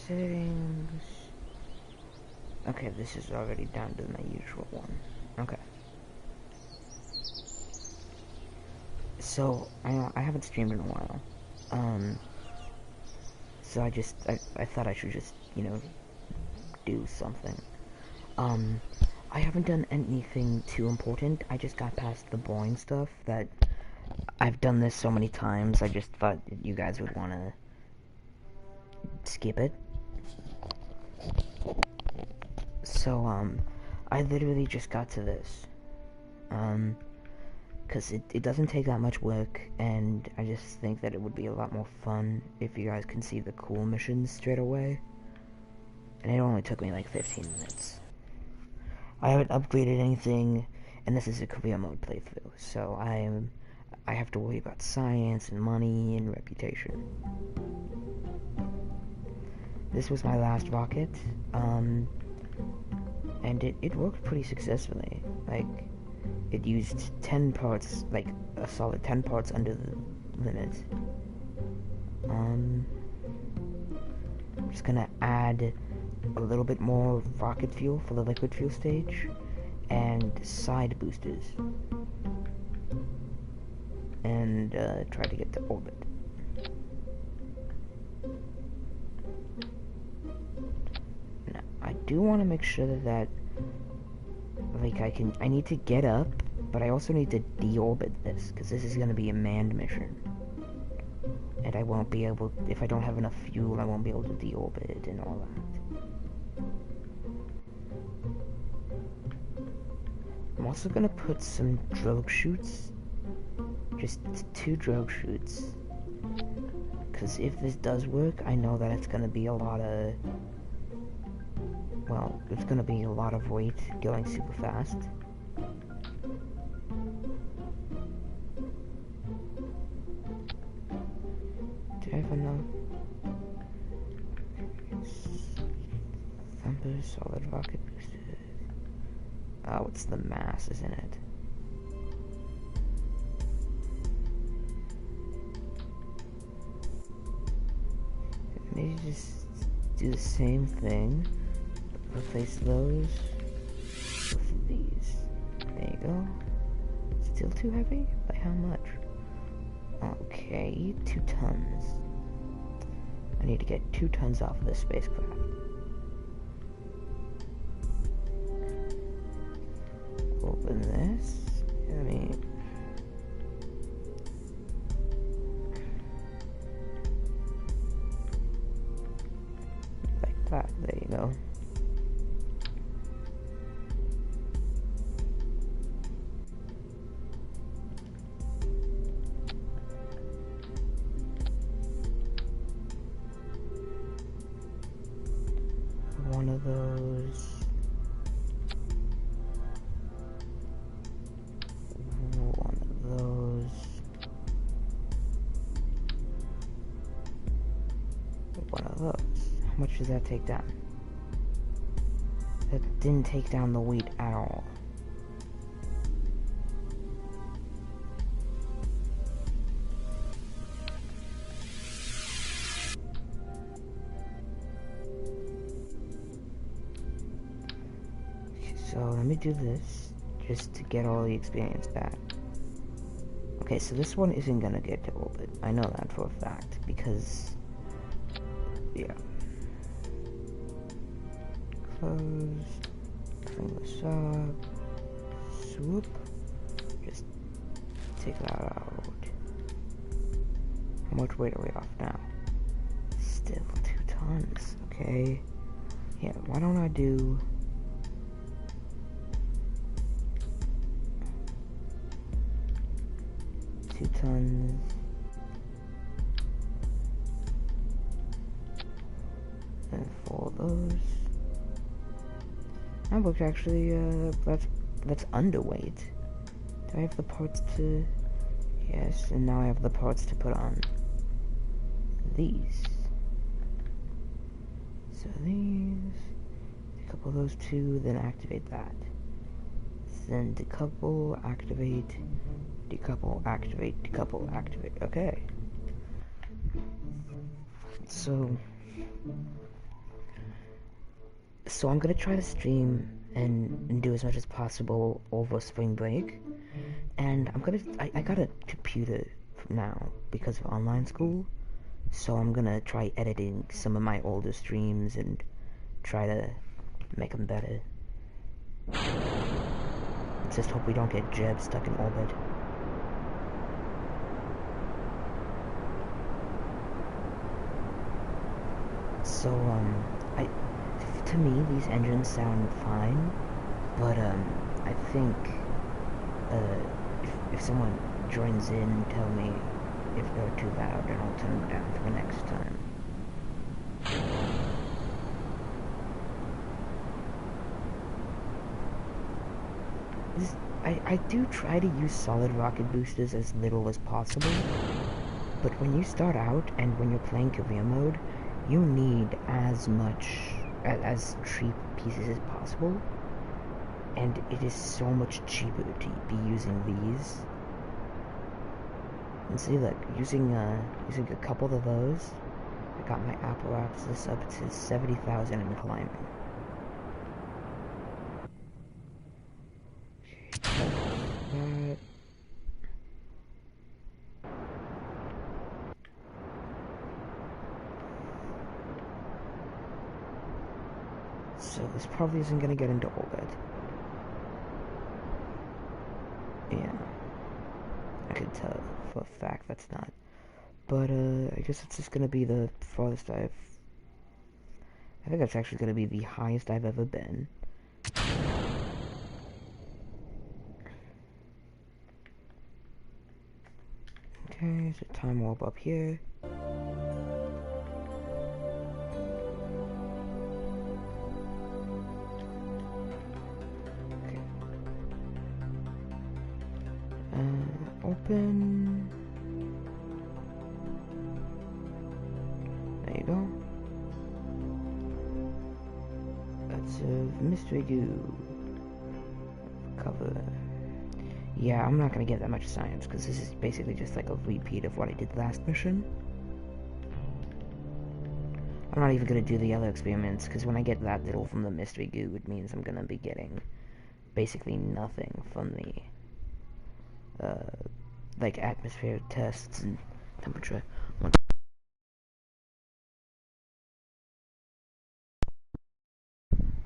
settings. Okay, this is already down to my usual one. Okay. So, I haven't streamed in a while. So I thought I should just, do something. I haven't done anything too important. I just got past the boring stuff that I've done this so many times. I just thought you guys would want to skip it. So, I literally just got to this. Because it doesn't take that much work, and I just think that it would be a lot more fun if you guys can see the cool missions straight away. And it only took me like 15 minutes. I haven't upgraded anything, and this is a career mode playthrough, so I have to worry about science and money and reputation. This was my last rocket, and it worked pretty successfully. Like, it used 10 parts, like a solid 10 parts under the limit. I'm just gonna add a little bit more rocket fuel for the liquid fuel stage, and side boosters, and try to get to orbit. Now, I do want to make sure that, like, I need to get up, but I also need to deorbit this, because this is going to be a manned mission. And I won't be able, if I don't have enough fuel, I won't be able to deorbit and all that. I'm also gonna put some drogue chutes, just 2 drogue chutes, because if this does work, I know that it's gonna be a lot of, well, it's gonna be a lot of weight going super fast. Do I have enough? Thumper, solid rocket boosters. Oh, it's the mass, isn't it? Maybe just do the same thing. Replace those with these. There you go. Still too heavy? By how much? Okay, 2 tons. I need to get 2 tons off of this spacecraft. Open this. I mean, like that. There you go. One of those. One of those. One of those. How much does that take down? That didn't take down the weight at all. So let me do this, just to get all the experience back. Okay, so this one isn't gonna get to orbit. I know that for a fact, because, yeah. Close, clean this up, swoop, just take that out. How much weight are we off now? Still 2 tons, okay. Yeah, why don't I do... tons. And 4 of those. That looks actually, that's underweight. Do I have the parts to... Yes, and now I have the parts to put on these. So these... Decouple those 2, then activate that. Then decouple, activate... Decouple, activate, decouple, activate. Okay. So, So I'm gonna try to stream and do as much as possible over spring break. And I got a computer now because of online school. So I'm gonna try editing some of my older streams and try to make them better. Let's just hope we don't get Jeb stuck in orbit. So, to me, these engines sound fine, but, I think, if someone joins in, tell me if they're too loud, and I'll turn them down for the next time. I do try to use solid rocket boosters as little as possible, but when you start out and when you're playing career mode, you need as cheap pieces as possible, and it is so much cheaper to be using these. And see, look, using a couple of those, I got my apparatus up to 70,000 and climbing. So this probably isn't gonna get into orbit. Yeah, I could tell for a fact that's not. But I guess it's just gonna be the farthest I think that's actually gonna be the highest I've ever been. Okay, so time warp up here. Okay. Open. There you go. That's a mystery goo. Cover. Yeah, I'm not gonna get that much science, because this is basically just like a repeat of what I did last mission. I'm not even gonna do the other experiments, because when I get that little from the mystery goo, it means I'm gonna be getting basically nothing from the, like, atmospheric tests and temperature.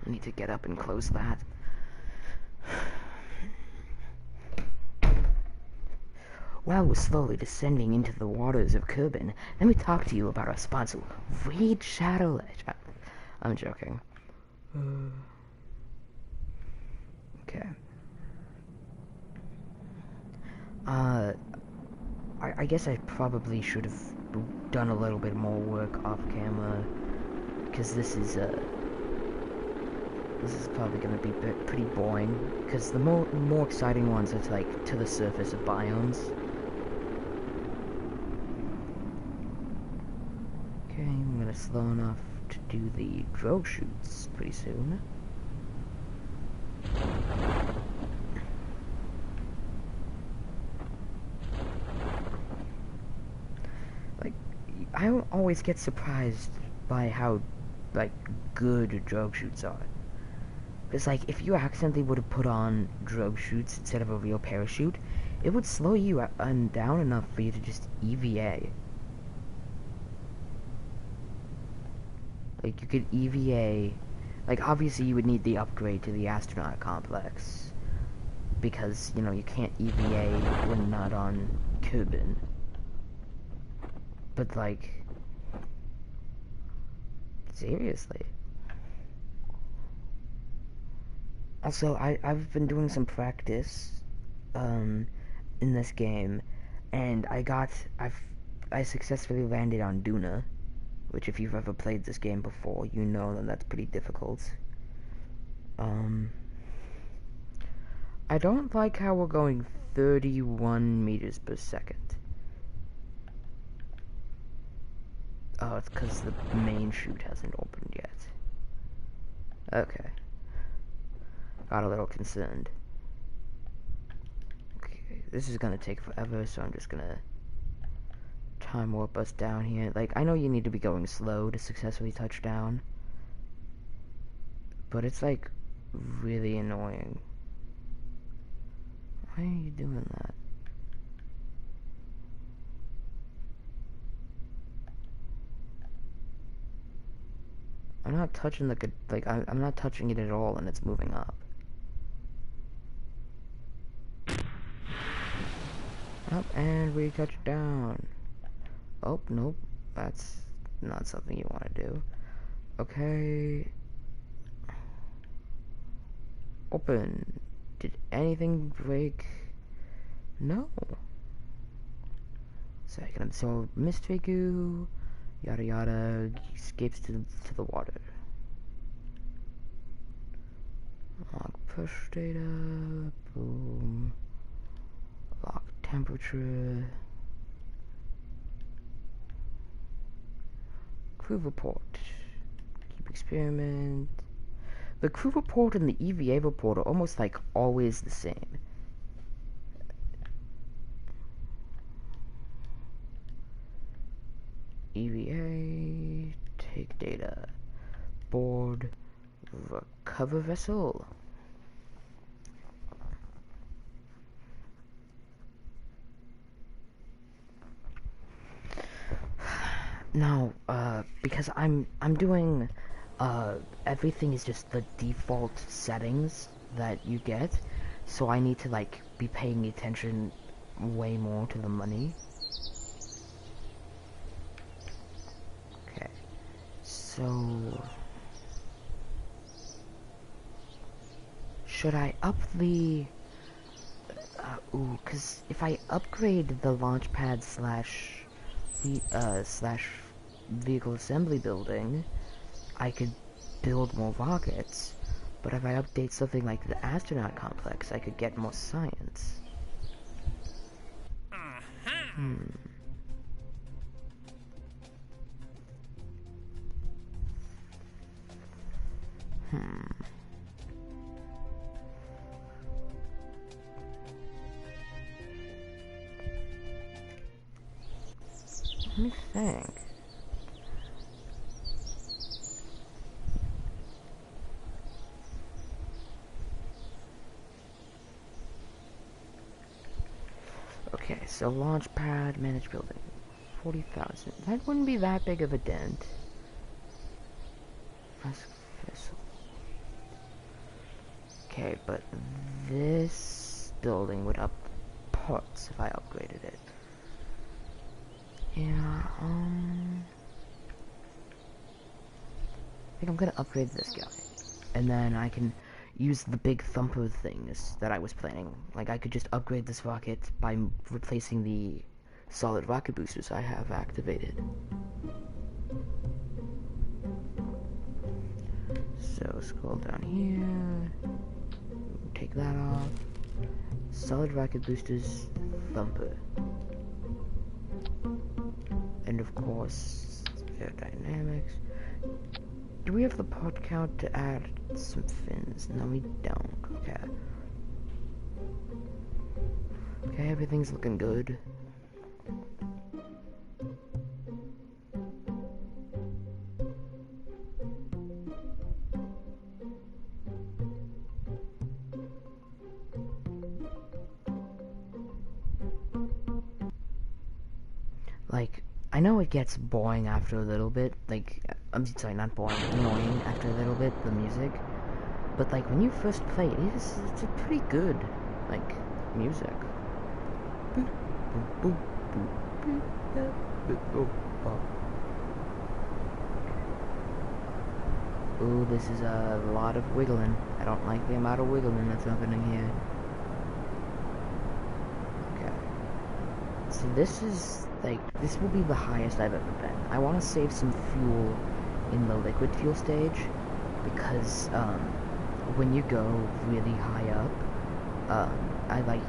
I need to get up and close that. While we're slowly descending into the waters of Kerbin, let me talk to you about our sponsor, Raid Shadow Ledge. I'm joking. Okay. I guess I probably should have done a little bit more work off camera, because this is probably going to be pretty boring, because the more exciting ones are like to the surface of biomes. Okay, I'm gonna slow enough to do the drogue shoots pretty soon. Like, I always get surprised by how, like, good drogue shoots are. Because, like, if you accidentally would have put on drogue shoots instead of a real parachute, it would slow you down enough for you to just EVA. Like, you could EVA... Like, obviously you would need the upgrade to the astronaut complex. Because, you know, you can't EVA when not on Kerbin. But, like... seriously. Also, I've been doing some practice, in this game, and I successfully landed on Duna, which if you've ever played this game before, you know that that's pretty difficult. I don't like how we're going 31 meters per second. Oh, it's because the main chute hasn't opened yet. Okay. Got a little concerned. Okay, this is gonna take forever, so I'm just gonna time warp us down here. Like, I know you need to be going slow to successfully touch down, But it's like really annoying. Why are you doing that? I'm not touching the like I'm not touching it at all, and it's moving up. Up and we touch down. Oh nope, that's not something you want to do. Okay. Open. Did anything break? No. So I can absorb mystery goo. Yada yada. Escapes to the water. Log push data. Boom. Log temperature. Crew report. Keep experiment. The crew report and the EVA report are almost like always the same. EVA, take data, board, recover vessel. Now, because I'm doing, everything is just the default settings that you get, so I need to, like, be paying attention way more to the money. Okay, so... should I up the... cause if I upgrade the launch pad slash vehicle assembly building, I could build more rockets. But if I update something like the astronaut complex, I could get more science. Let me think. Okay, so launch pad, manage building. 40,000. That wouldn't be that big of a dent. Okay, but this building would up parts if I upgraded it. Yeah, I think I'm gonna upgrade this guy. And then I can use the big thumper things that I was planning. Like, I could just upgrade this rocket by replacing the solid rocket boosters I have activated. So, scroll down here. Take that off. Solid rocket boosters, thumper. And of course, aerodynamics. Do we have the part count to add some fins? No, we don't. Okay. Okay, everything's looking good. Like, I know it gets boring after a little bit, like, I'm sorry, not boring, annoying after a little bit, the music, but, like, when you first play it, it's a pretty good, like, music. Ooh, this is a lot of wiggling. I don't like the amount of wiggling that's happening here. Okay. So this is, like, this will be the highest I've ever been. I want to save some fuel in the liquid fuel stage, because, when you go really high up, I like,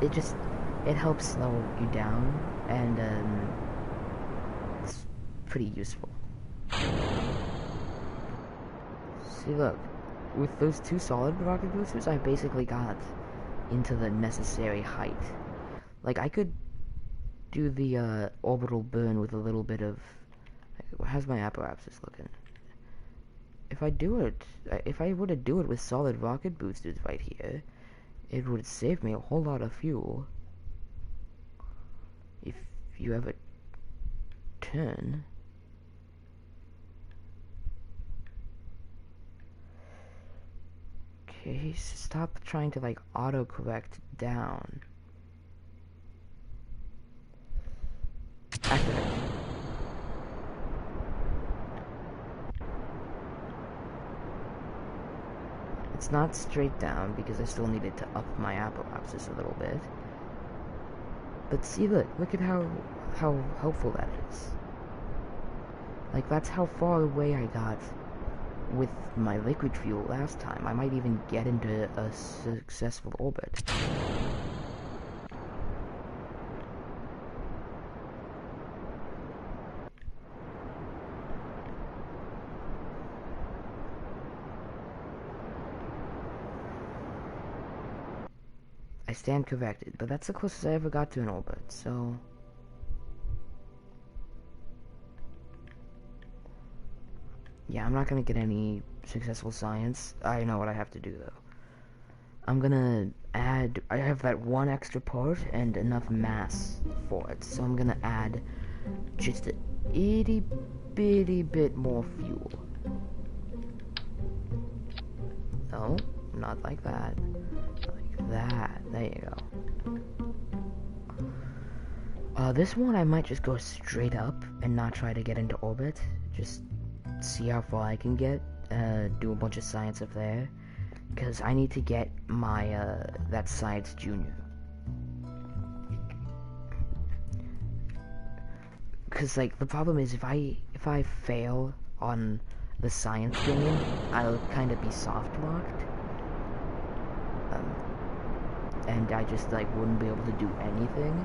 it just, it helps slow you down, and, it's pretty useful. See, look, with those two solid rocket boosters, I basically got into the necessary height. Like, I could do the, orbital burn with a little bit of... How's my apparatus looking? If if I do it, if I were to do it with solid rocket boosters right here, it would save me a whole lot of fuel. If you ever turn. Okay, stop trying to like autocorrect down. Activate. It's not straight down because I still needed to up my apoapsis a little bit. But see, look at how helpful that is. Like, that's how far away I got with my liquid fuel last time. I might even get into a successful orbit. I stand corrected, but that's the closest I ever got to an orbit, so... Yeah, I'm not gonna get any successful science. I know what I have to do, though. I'm gonna add... I have that one extra part and enough mass for it, so I'm gonna add just a itty bitty bit more fuel. No, not like that. Like that. There you go. This one I might just go straight up and not try to get into orbit. Just see how far I can get. Do a bunch of science up there. Because I need to get my, that Science Junior. Because, like, the problem is if I fail on the science game, I'll kind of be soft-locked. And I just, like, wouldn't be able to do anything.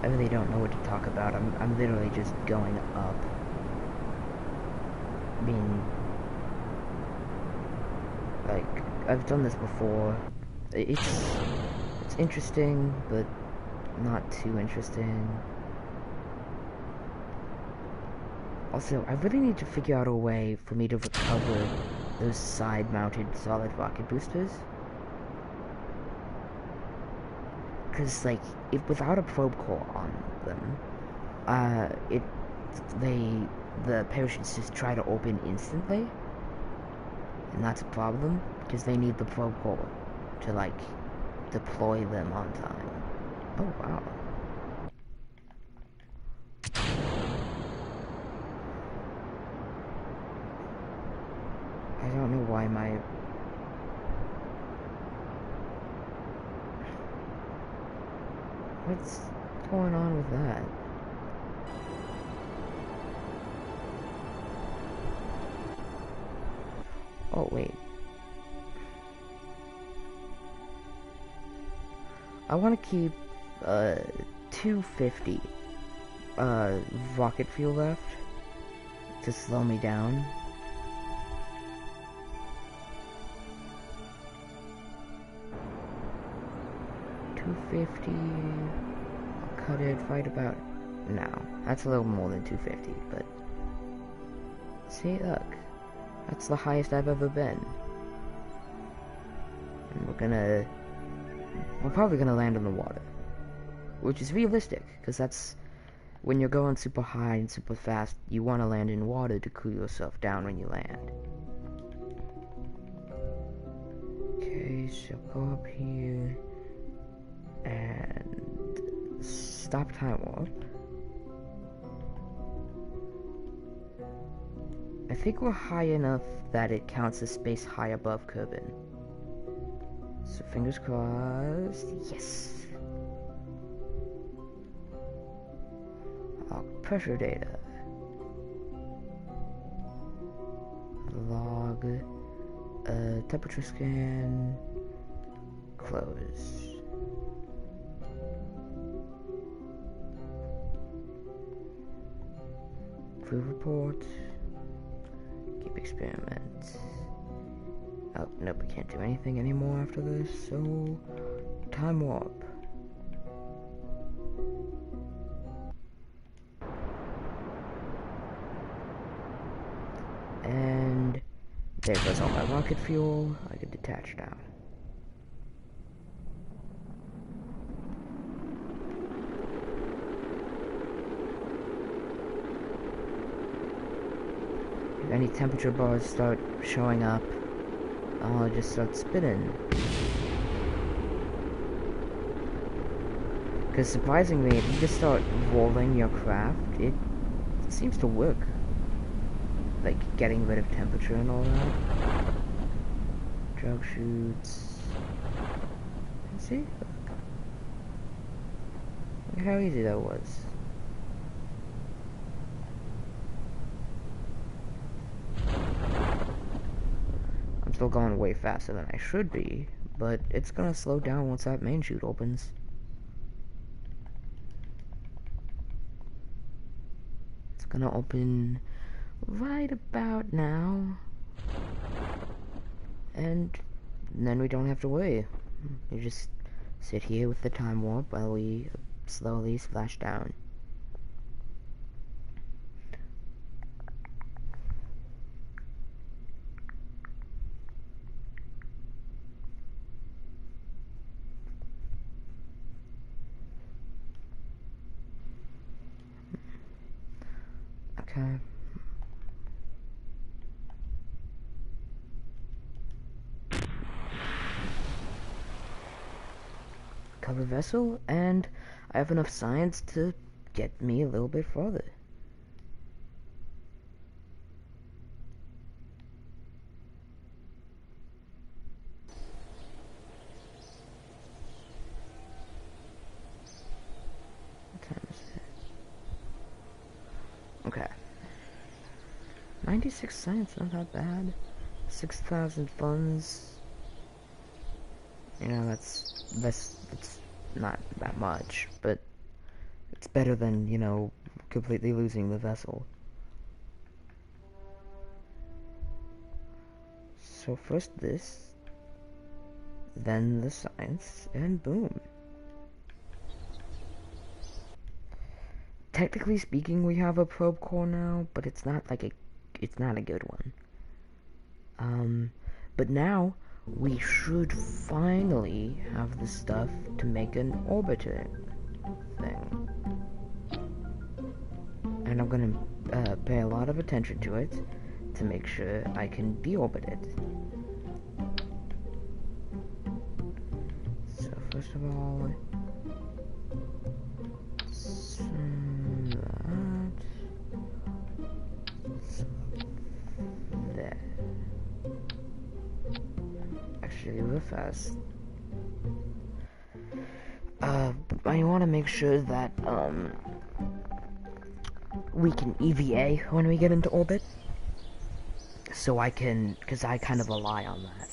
I really don't know what to talk about. I'm literally just going up. I mean, like, I've done this before. It's interesting, but not too interesting. Also, I really need to figure out a way for me to recover those side-mounted solid rocket boosters. Because, like, if without a probe core on them, the parachutes just try to open instantly. And that's a problem, because they need the probe core to, like, deploy them on time. Oh, wow. I don't know why my... What's going on with that? Oh, wait. I want to keep, 250, rocket fuel left to slow me down. $250. I'll cut it right about now. That's a little more than 250, but see, look, that's the highest I've ever been. And we're probably gonna land in the water, which is realistic, because that's when you're going super high and super fast. You want to land in water to cool yourself down when you land. Okay, so go up here and stop time warp. I think we're high enough that it counts as space high above Kerbin. So fingers crossed. Yes. Pressure data. Log. Temperature scan. Close. Food report. Keep experiment. Oh, nope, we can't do anything anymore after this, so... Time warp. And... there goes all my rocket fuel. I can detach now. If any temperature bars start showing up, I'll just start spinning. Because surprisingly, if you just start rolling your craft, it seems to work. Like, getting rid of temperature and all that. Drug shoots. See? Look how easy that was. I'm still going way faster than I should be, but it's gonna slow down once that main chute opens. It's gonna open right about now. And then we don't have to worry. You just sit here with the time warp while we slowly splash down. Okay. Cover vessel, and I have enough science to get me a little bit farther. What time is it? Okay. 96 science, not that bad. 6,000 funds. You know, that's not that much, but it's better than, you know, completely losing the vessel. So first this, then the science, and boom. Technically speaking, we have a probe core now, but it's not a good one. But now we should finally have the stuff to make an orbiter thing. And I'm gonna pay a lot of attention to it to make sure I can deorbit it. So first of all, there. Actually, real fast. I want to make sure that we can EVA when we get into orbit. So I can, because I kind of rely on that.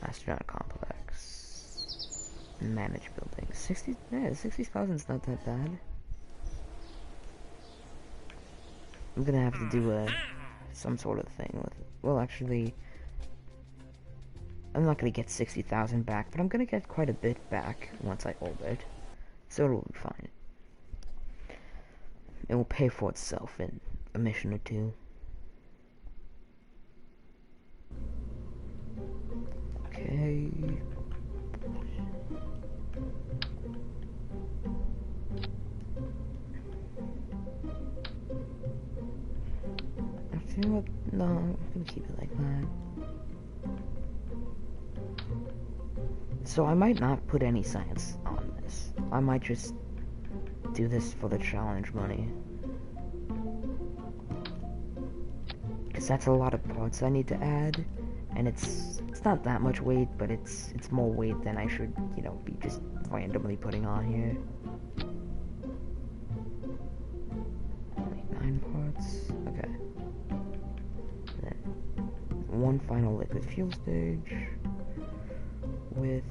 Astronaut complex. Manage buildings. 60,000 is not that bad. I'm gonna have to do some sort of thing with it. Well, actually, I'm not gonna get 60,000 back, but I'm gonna get quite a bit back once I orbit. So it'll be fine. It will pay for itself in a mission or two. Okay. Actually, what? No, I'm gonna keep it like that. So I might not put any science on this. I might just do this for the challenge money. Because that's a lot of parts I need to add. And it's not that much weight, but it's more weight than I should, you know, be just randomly putting on here. Like 9 parts. Okay. Then one final liquid fuel stage with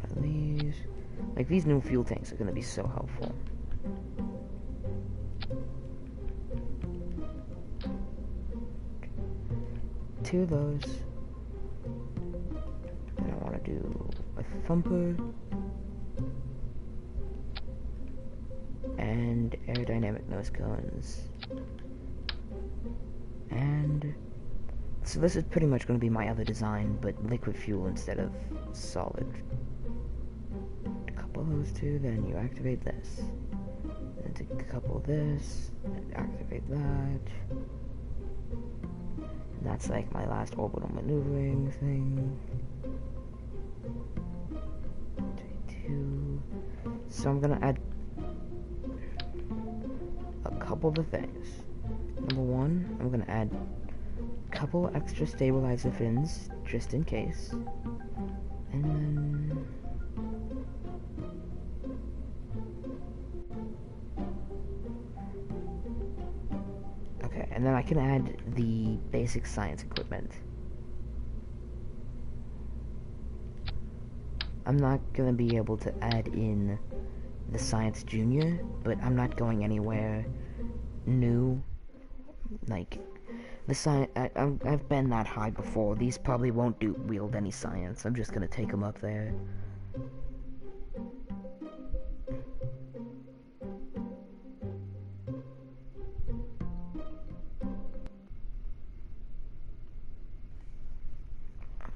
one of these. Like, these new fuel tanks are gonna be so helpful. 2 of those. And I want to do a thumper. And aerodynamic nose cones. And so this is pretty much going to be my other design, but liquid fuel instead of solid. Couple those two, then you activate this. Then decouple this, and activate that. And that's like my last orbital maneuvering thing. 2. So I'm gonna add a couple of things. Number 1, I'm gonna add a couple extra stabilizer fins just in case. And then okay, and then I can add the basic science equipment. I'm not gonna be able to add in the Science Junior, but I'm not going anywhere new. Like, the science, I've been that high before. These probably won't wield any science. I'm just gonna take them up there.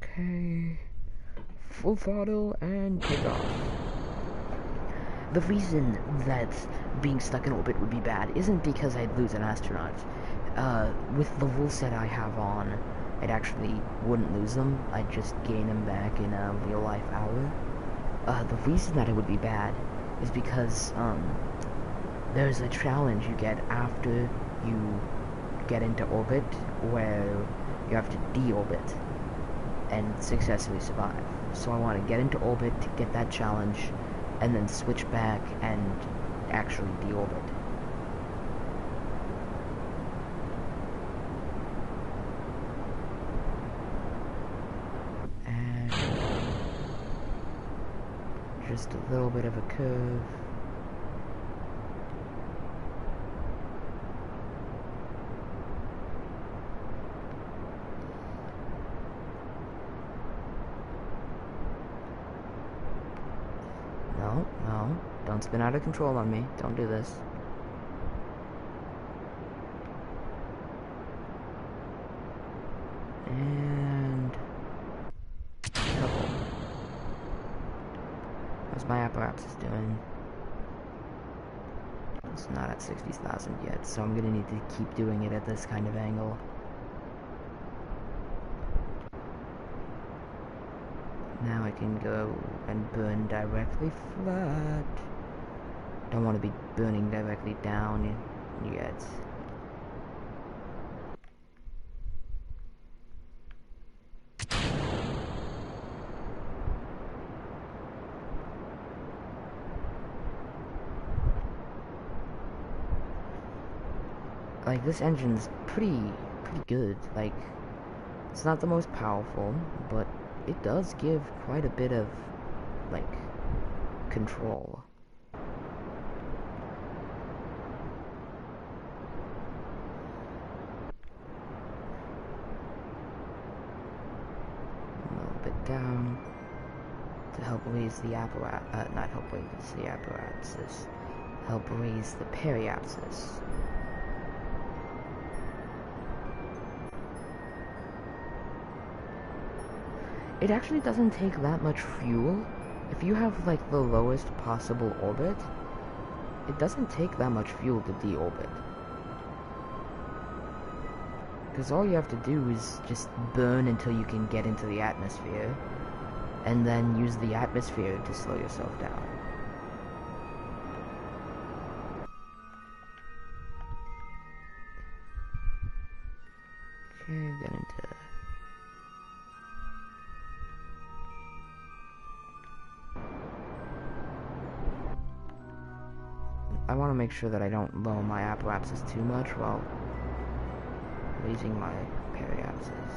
Okay, full throttle and take off. The reason that being stuck in orbit would be bad isn't because I'd lose an astronaut. With the rule set I have on, I'd actually wouldn't lose them. I'd just gain them back in a real-life hour. The reason that it would be bad is because, there's a challenge you get after you get into orbit where you have to deorbit and successfully survive. So I want to get into orbit to get that challenge, and then switch back and actually deorbit. And just a little bit of a curve. No, don't spin out of control on me. Don't do this. And couple. How's my apparatus doing? It's not at 60,000 yet, so I'm gonna need to keep doing it at this kind of angle. Now I can go and burn directly flat. Don't want to be burning directly down yet. Like, this engine's pretty good. Like, it's not the most powerful, but it does give quite a bit of, like, control. A little bit down to help raise the apparatus, not help raise the apparatus, help raise the periapsis. It actually doesn't take that much fuel. If you have, like, the lowest possible orbit, it doesn't take that much fuel to deorbit. Because all you have to do is just burn until you can get into the atmosphere, and then use the atmosphere to slow yourself down. Okay, get into... I want to make sure that I don't lower my apparatus too much while raising my periapsis.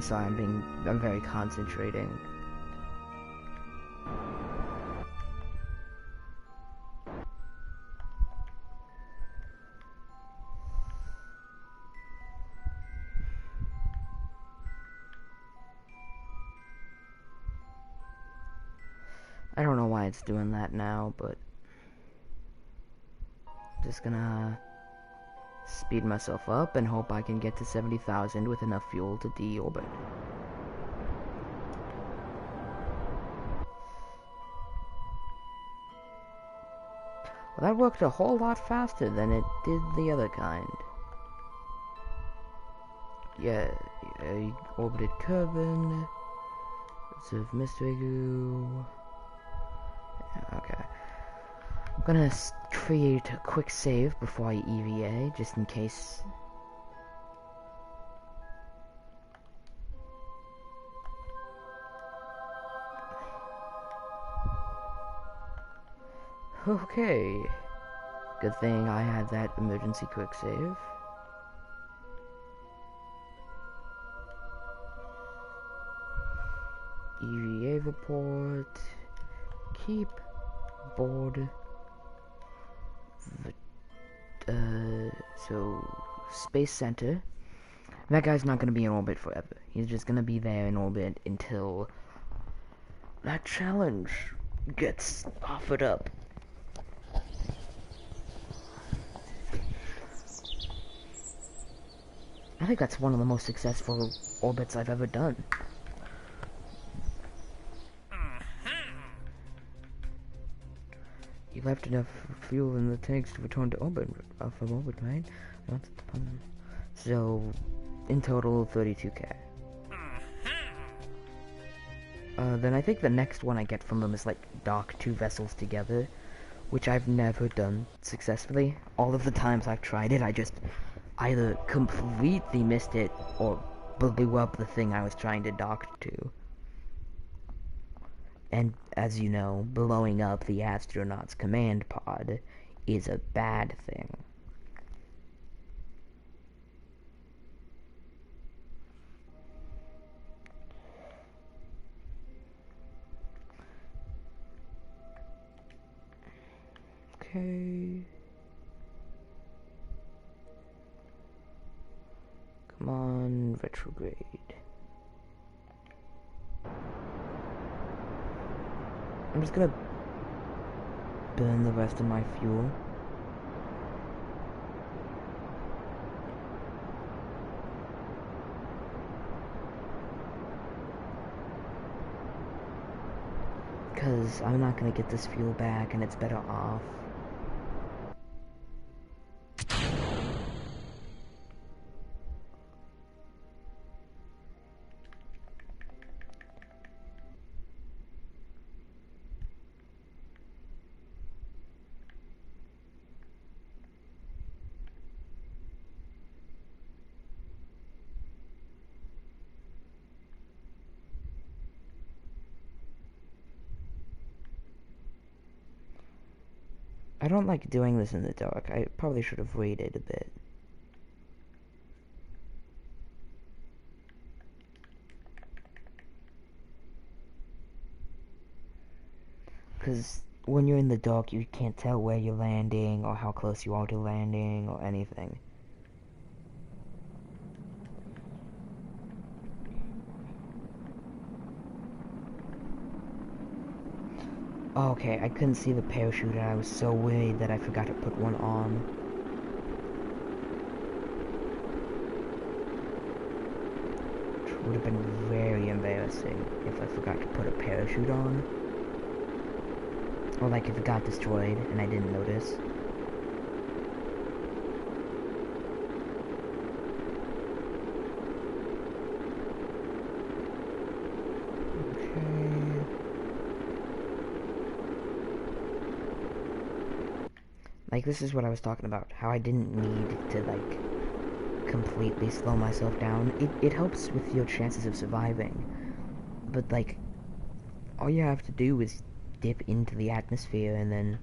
I'm sorry, I'm very concentrating. I don't know why it's doing that now, but I'm just gonna speed myself up and hope I can get to 70,000 with enough fuel to deorbit. Well, that worked a whole lot faster than it did the other kind. Yeah, I orbited Kerbin. Observe mystery goo. Yeah, okay. I'm gonna create a quick save before I EVA, just in case. Okay. Good thing I had that emergency quick save. EVA report. Keep board. So Space Center. That guy's not gonna be in orbit forever. He's just gonna be there in orbit until that challenge gets offered up. I think that's one of the most successful orbits I've ever done. You left enough fuel in the tanks to return to orbit, from orbit, right? So, in total, 32k. Then I think the next one I get from them is like dock 2 vessels together, which I've never done successfully. All of the times I've tried it, I just either completely missed it or blew up the thing I was trying to dock to. And as you know, blowing up the astronaut's command pod is a bad thing. Okay. Come on, retrograde. I'm just gonna burn the rest of my fuel. Because I'm not gonna get this fuel back and it's better off. I don't like doing this in the dark. I probably should have waited a bit. Because when you're in the dark, you can't tell where you're landing or how close you are to landing or anything. Okay, I couldn't see the parachute and I was so worried that I forgot to put one on. Which would have been very embarrassing if I forgot to put a parachute on. Or like if it got destroyed and I didn't notice. Like, this is what I was talking about, how I didn't need to, like, completely slow myself down. It helps with your chances of surviving, but, like, all you have to do is dip into the atmosphere and then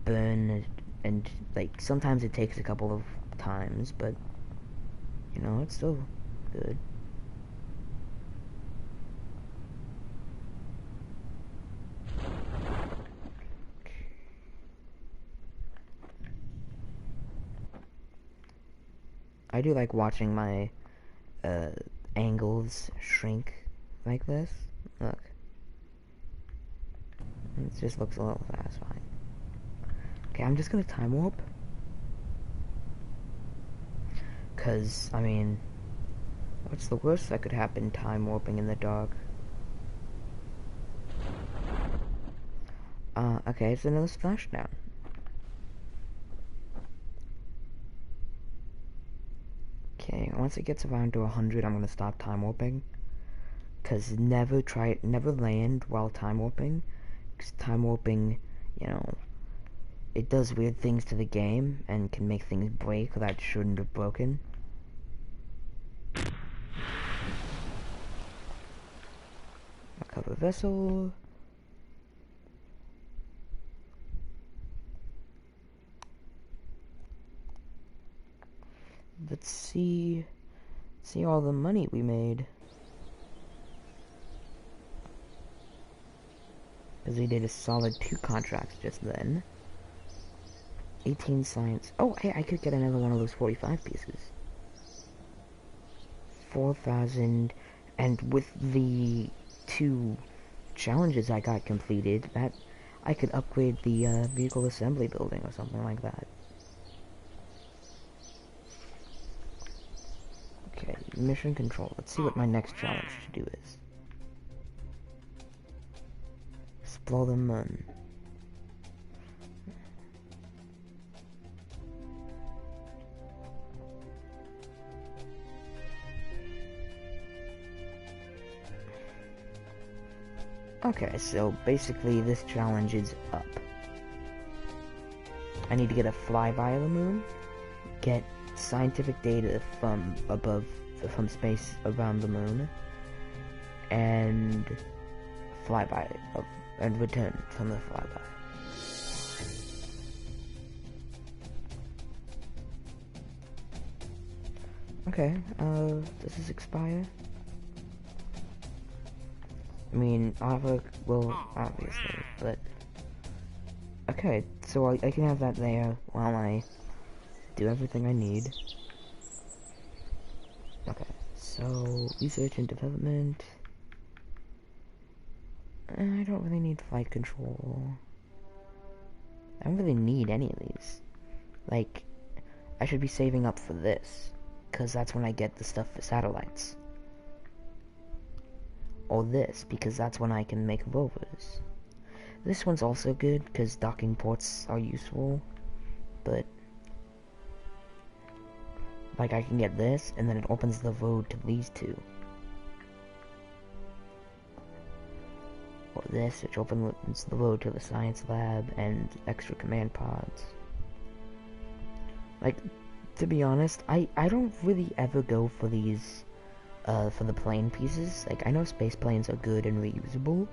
burn, and, like, sometimes it takes a couple of times, but, you know, it's still good. I do like watching my angles shrink like this. Look. It just looks a little satisfying. Okay, I'm just gonna time warp. Cause, I mean, what's the worst that could happen time warping in the dark? Okay, it's another splashdown. Okay, once it gets around to 100, I'm gonna stop time warping. Cause never land while time warping. Cause time warping, you know, it does weird things to the game and can make things break that shouldn't have broken. Recover vessel. Let's see all the money we made. Because we did a solid 2 contracts just then. 18 science. Oh, hey, I could get another one of those 45 pieces. 4,000, and with the 2 challenges I got completed, that I could upgrade the vehicle assembly building or something like that. Okay, mission control. Let's see what my next challenge to do is. Explore the moon. Okay, so basically this challenge is up. I need to get a flyby of the moon, get scientific data from from space around the moon, and and return from the flyby. Okay, does this expire? I mean, well, obviously, but... Okay, so I can have that there while I do everything I need. Okay, so, research and development... I don't really need flight control. I don't really need any of these. Like, I should be saving up for this, because that's when I get the stuff for satellites. Or this, because that's when I can make rovers. This one's also good, because docking ports are useful, but... like, I can get this, and then it opens the road to these 2. Or this, which opens the road to the science lab, and extra command pods. Like, to be honest, I don't really ever go for these, for the plane pieces. Like, I know space planes are good and reusable,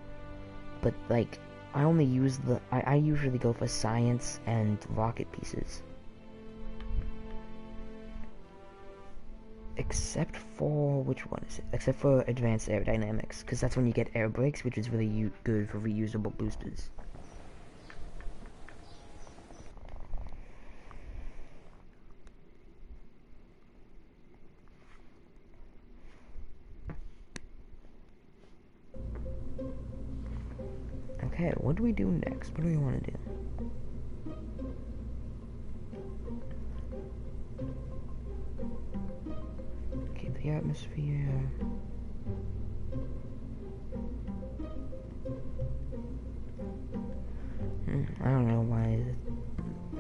but, like, I only use I usually go for science and rocket pieces. Except for, which one is it? Except for advanced aerodynamics, because that's when you get air brakes, which is really good for reusable boosters. Okay, what do we do next? What do we want to do? Keep the atmosphere. I don't know why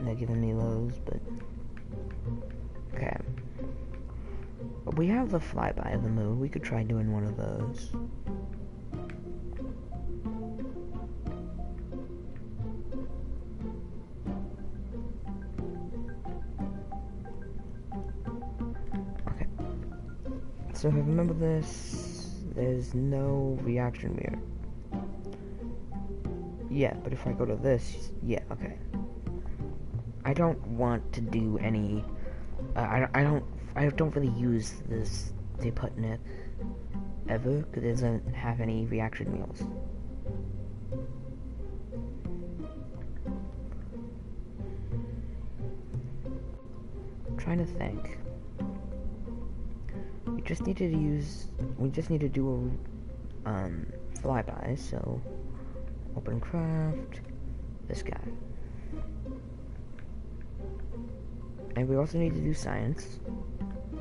they're giving me those, but... okay. We have the flyby of the moon. We could try doing one of those. Okay. So if I remember this, there's no reaction mirror. Yeah, but if I go to this, yeah, okay. I don't want to do any... I don't really use this Deputnik ever, because it doesn't have any reaction wheels. I'm trying to think. we just need to do a, flyby, so, open craft, this guy. And we also need to do science,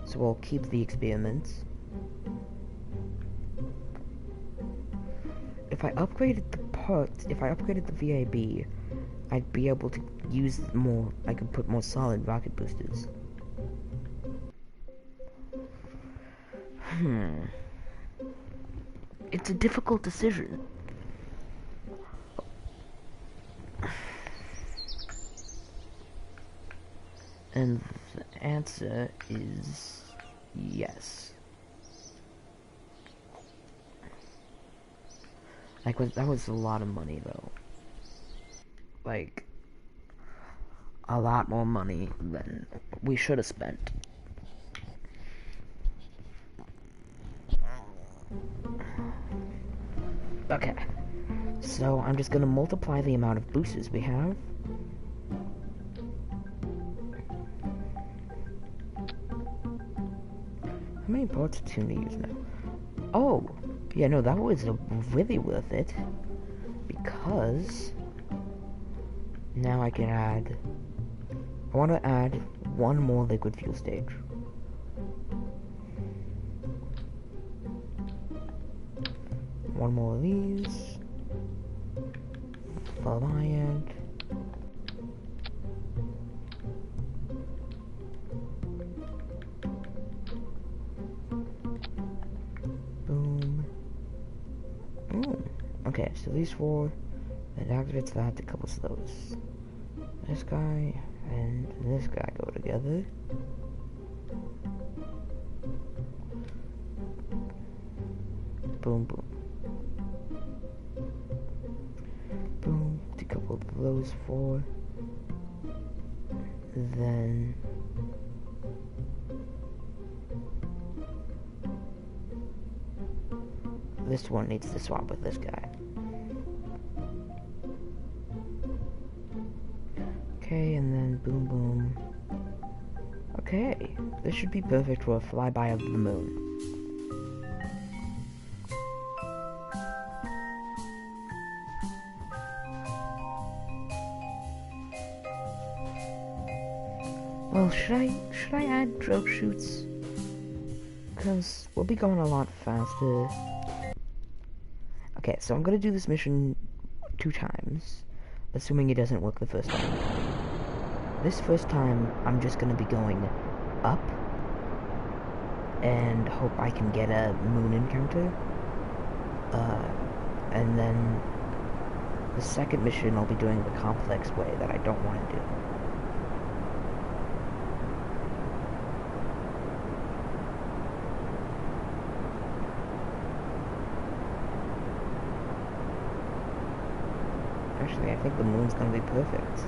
so we'll keep the experiments. If I upgraded the VAB, I'd be able to use more, I could put more solid rocket boosters. It's a difficult decision. And the answer is yes. Like, that was a lot of money, though. Like, a lot more money than we should have spent. Okay. So, I'm just gonna multiply the amount of boosters we have. How many parts of tune to use now? Oh! Yeah, no, that was really worth it. Because now I can add, I want to add one more liquid fuel stage. One more of these. Valiant. Boom. Boom. Okay, so these four, it activates that to couple those. This guy and this guy go together. Boom, boom. Boom, decouple those four. Then this one needs to swap with this guy. Okay, and then boom, boom. Okay, this should be perfect for a flyby of the moon. Well, should I add drogue chutes? Because we'll be going a lot faster. Okay, so I'm gonna do this mission 2 times, assuming it doesn't work the first time. This first time, I'm just gonna be going up, and hope I can get a moon encounter. And then the second mission, I'll be doing the complex way that I don't want to do. Actually, I think the moon's gonna be perfect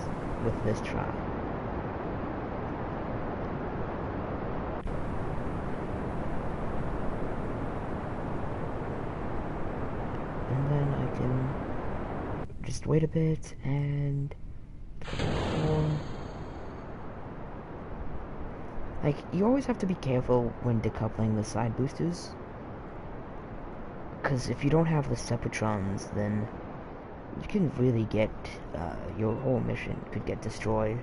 with this try. And then I can just wait a bit and like, you always have to be careful when decoupling the side boosters, because if you don't have the separatrons, then you can really get, your whole mission could get destroyed.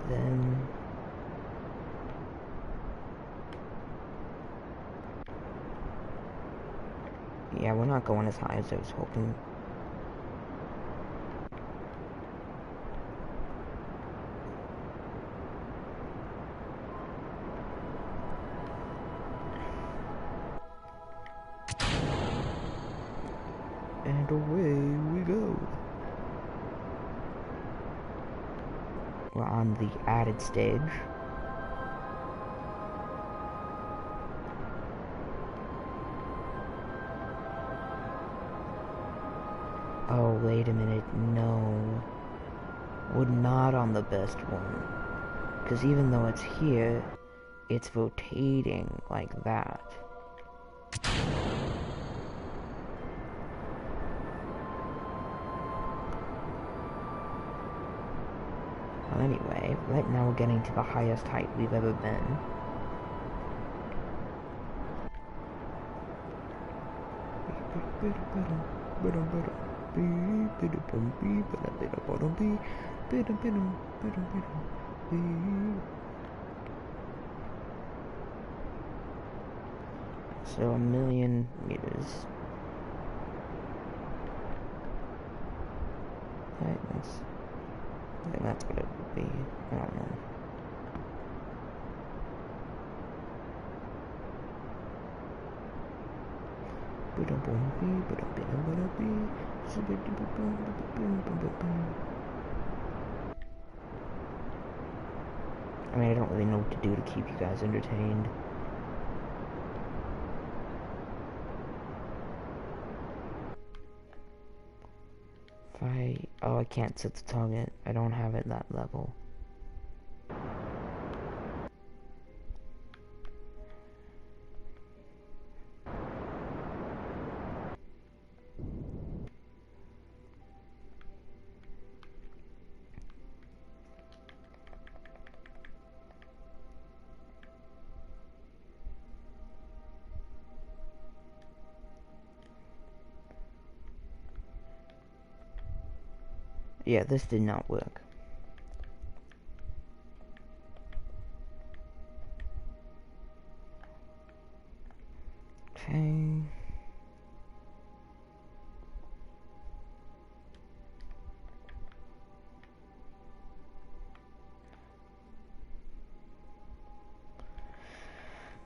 Then yeah, we're not going as high as I was hoping. And away we go. We're on the added stage. Oh, wait a minute, no. We're not on the best one. Because even though it's here, it's rotating like that. Well, anyway, right now we're getting to the highest height we've ever been. So 1,000,000 meters. Right, I think that's what it would be. I don't know. I mean, I don't really know what to do to keep you guys entertained. Oh, I can't set the target. I don't have it that level. Yeah, this did not work. Okay.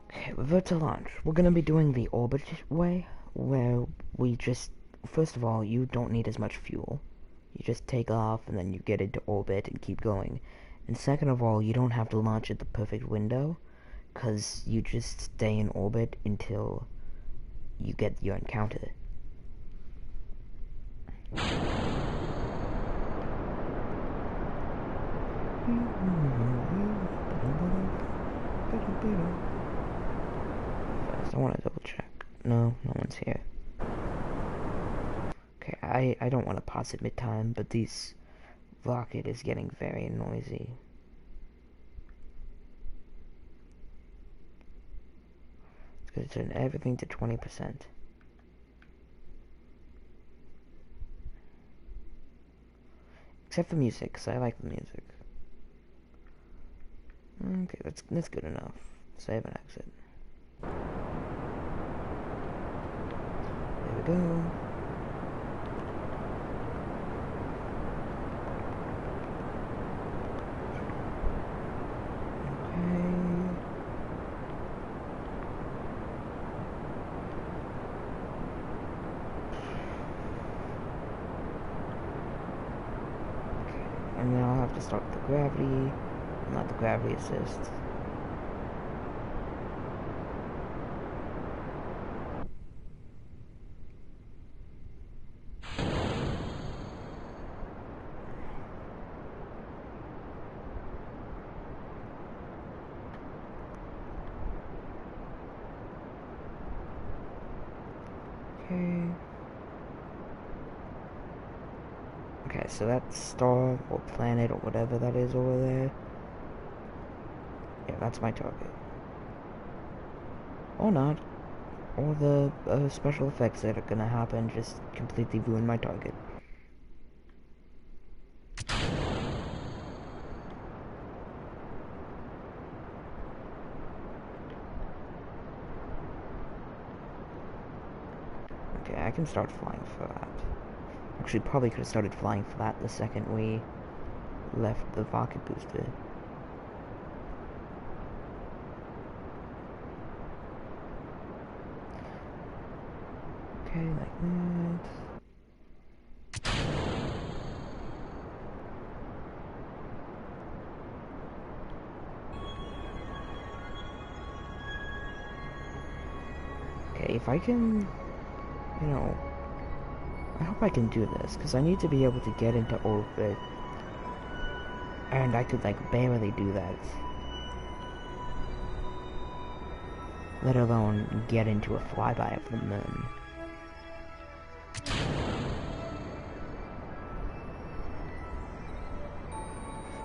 Okay, revert to launch. We're gonna be doing the orbit way, where we just, first of all, you don't need as much fuel. You just take off and then you get into orbit and keep going. And second of all, you don't have to launch at the perfect window, because you just stay in orbit until you get your encounter. First, I want to double check. No, no one's here. Okay, I don't want to pause it mid-time, but this rocket is getting very noisy. It's going to turn everything to 20%. Except the music, because I like the music. Okay, that's good enough. Save and exit. There we go. And then I'll have to start the gravity, not the gravity assist. Okay, so that star or planet or whatever that is over there, yeah, that's my target. Or not. Or the special effects that are gonna happen just completely ruin my target. Okay, I can start flying for that. Actually, probably could have started flying for that the second we left the rocket booster. Okay, like that. Okay, if I can, you know, I hope I can do this, because I need to be able to get into orbit And I could like barely do that. Let alone get into a flyby of the moon.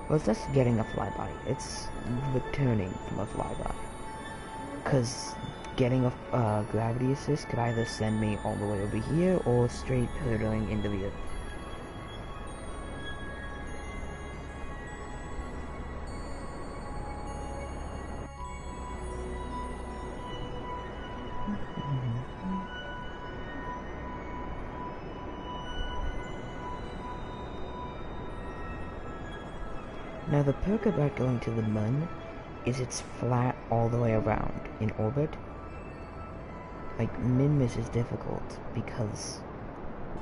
Well, it's just getting a flyby. It's returning from a flyby. Because getting a gravity assist could either send me all the way over here or straight hurtling into the earth. Now the perk about going to the moon is it's flat all the way around in orbit. Like, min-miss is difficult because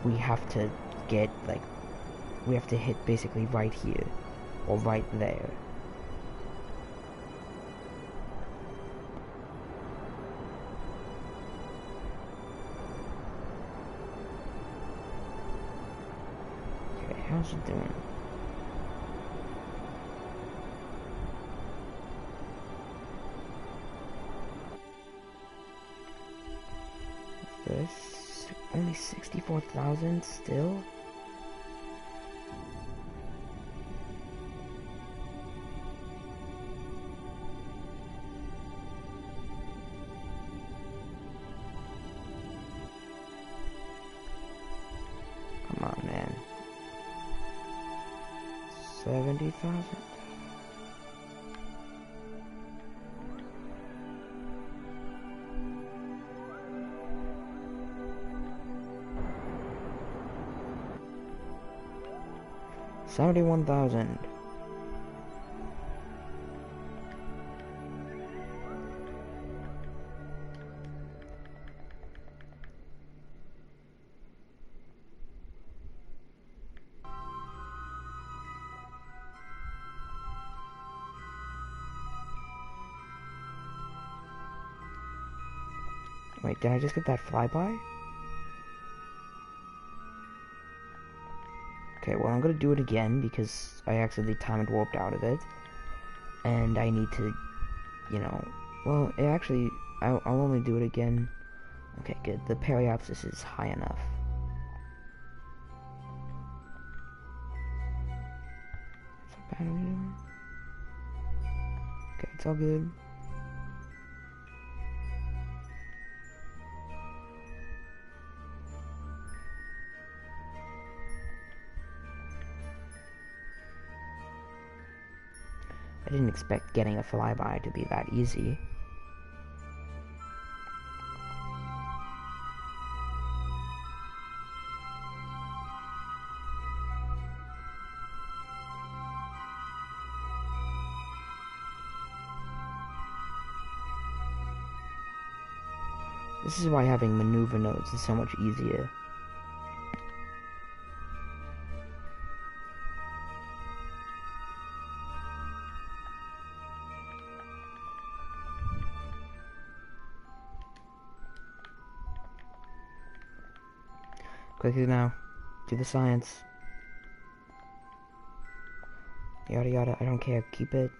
we have to get, like, we have to hit basically right here or right there. Okay, how's it doing? This only 64,000 still? Come on, man. 70,000? $71,000. Wait, did I just get that flyby? Okay, well, I'm gonna do it again because I accidentally timed warped out of it. And I need to, you know, well, it actually, I'll only do it again. Okay, good. The periapsis is high enough. Okay, it's all good. I didn't expect getting a flyby to be that easy. This is why having maneuver nodes is so much easier. Quickly now, do the science. Yada yada, I don't care, keep it.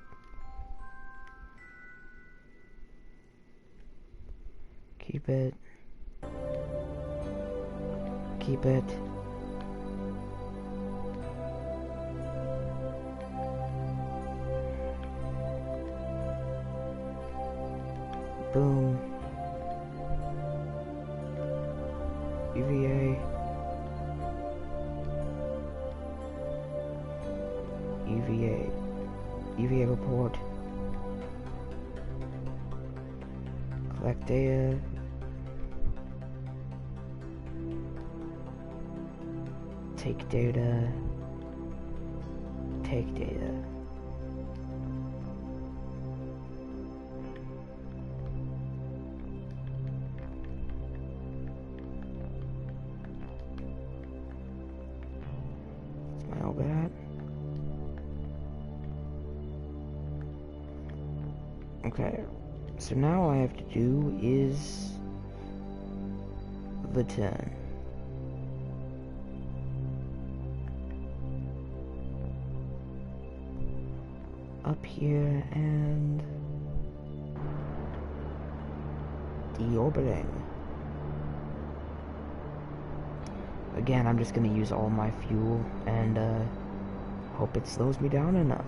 Keep it. Keep it. Boom. EVA. EVA. EVA report. Collect data. Take data. Take data. What's my orbit at? Okay, so now all I have to do is return. up here and deorbiting. Again, I'm just gonna use all my fuel and hope it slows me down enough.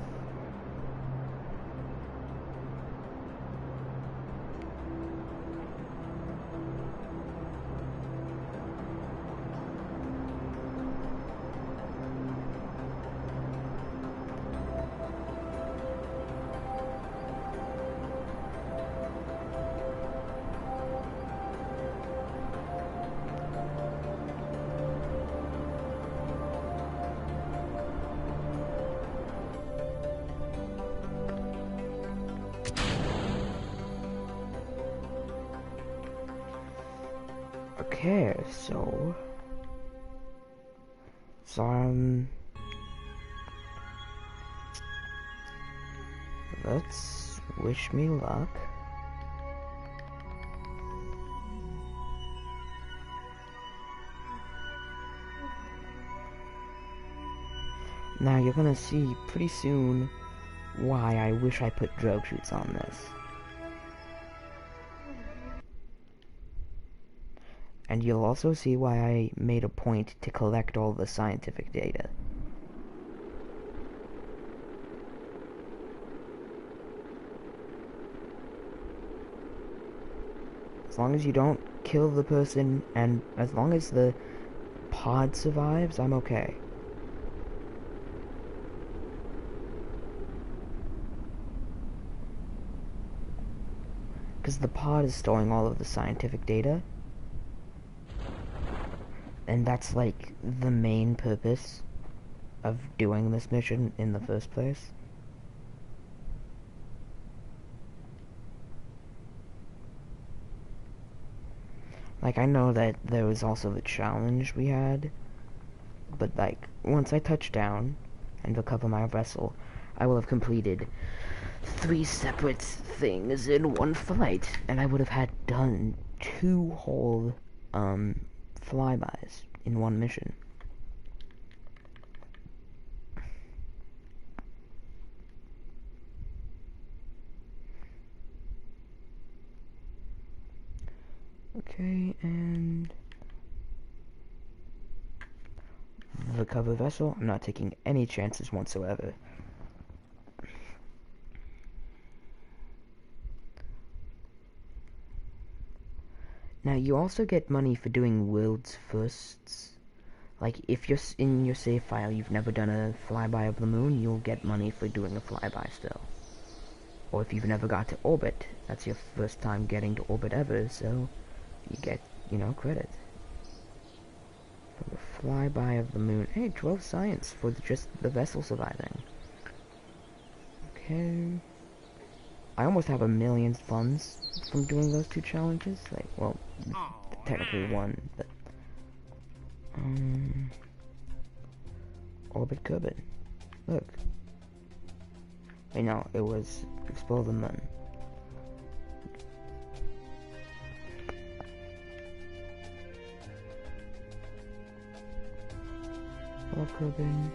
Okay, so let's wish me luck. Now you're gonna see pretty soon why I wish I put drogue chutes on this. And you'll also see why I made a point to collect all the scientific data. As long as you don't kill the person, and as long as the pod survives, I'm okay. Because the pod is storing all of the scientific data. And that's like the main purpose of doing this mission in the first place. Like, I know that there was also the challenge we had, but like, once I touch down and recover my vessel, I will have completed 3 separate things in one flight, and I would have had done 2 whole, flybys in one mission. Okay, and the cover vessel, I'm not taking any chances whatsoever. Now, you also get money for doing world's firsts. Like, if you're in your save file, you've never done a flyby of the moon, you'll get money for doing a flyby still. Or if you've never got to orbit, that's your first time getting to orbit ever, so you get, you know, credit. For the flyby of the moon. Hey, 12 science for just the vessel surviving. Okay. I almost have 1 million funds from doing those 2 challenges. Like, well, technically 1, but... Orbit Kerbin. Look. Wait, no, it was Explore the Moon. Hello, Kerbin.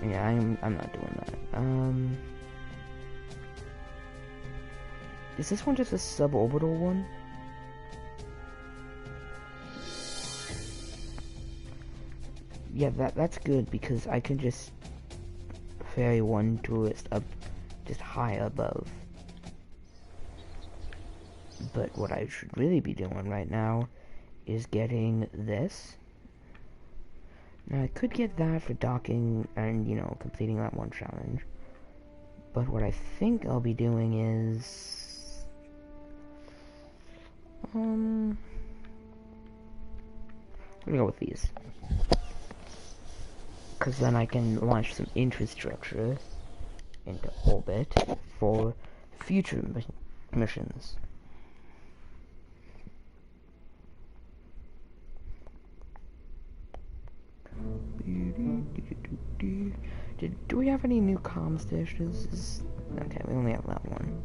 Yeah, I'm not doing that. Is this one just a suborbital one? Yeah, that's good because I can just ferry one tourist up just high above. But what I should really be doing right now is getting this. Now, I could get that for docking and, you know, completing that one challenge. But what I think I'll be doing is... I'm gonna go with these. Because then I can launch some infrastructure into orbit for future missions. Do we have any new comm stations? Okay, we only have that one.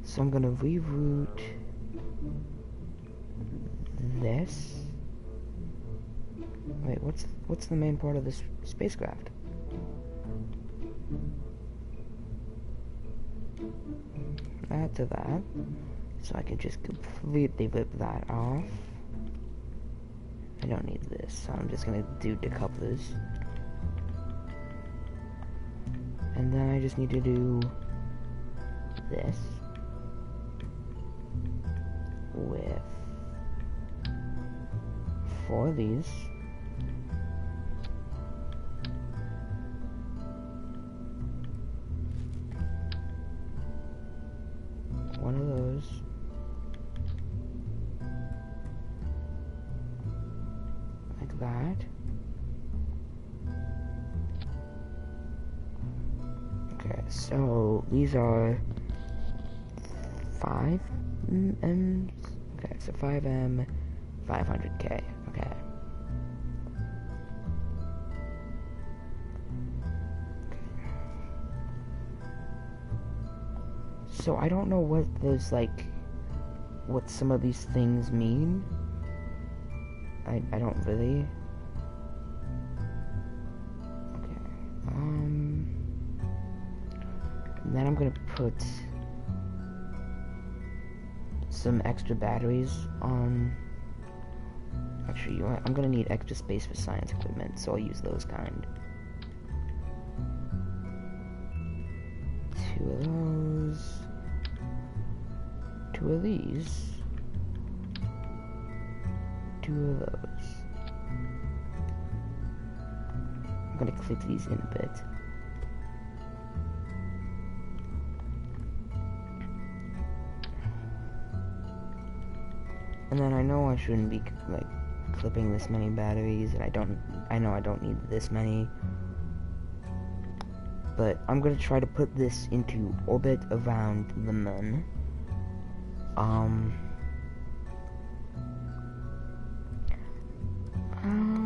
So I'm gonna reroute this Wait, what's the main part of this spacecraft? Add to that, so I can just completely rip that off. I don't need this, so I'm just gonna do decouplers. And then I just need to do this with 4 of these. One of those. Like that. Okay, so these are 5 M's. Okay, so 5M, 500K. Okay. So I don't know what those, like, what some of these things mean. I don't really. Okay. And then I'm gonna put some extra batteries on. Actually, you know what? I'm gonna need extra space for science equipment, so I'll use those kind. 2 of those. 2 of these. 2 of those. I'm gonna clip these in a bit. And then I know I shouldn't be, like, clipping this many batteries, and I know I don't need this many. But I'm gonna try to put this into orbit around the moon.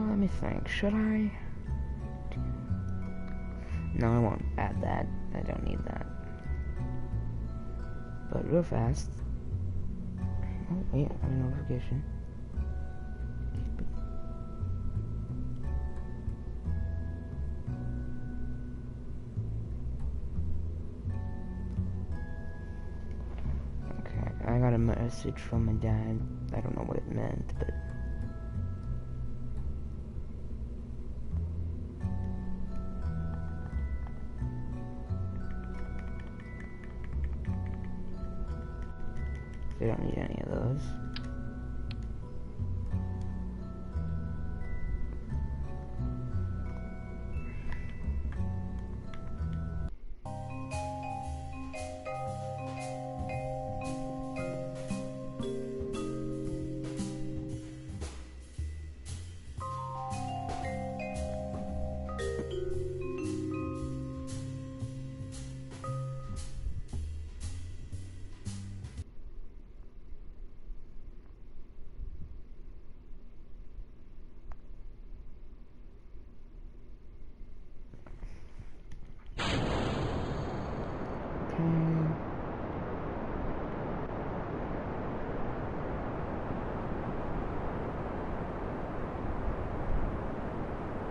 Let me think. Should I? No, I won't add that. I don't need that. But real fast. Oh, wait, I have a notification. Okay, I got a message from my dad. I don't know what it meant, but... we don't need any of those.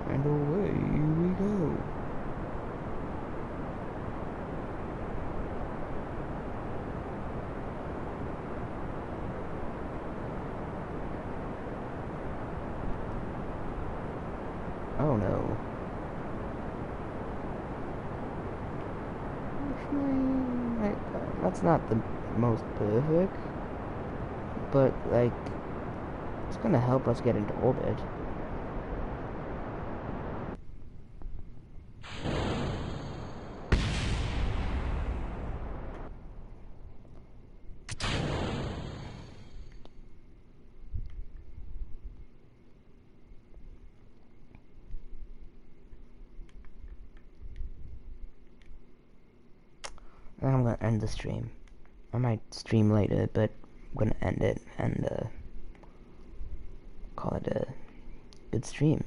And away we go. Oh no. That's not the most perfect, but like, it's gonna help us get into orbit. I'm gonna end the stream. I might stream later, but I'm gonna end it and call it a good stream.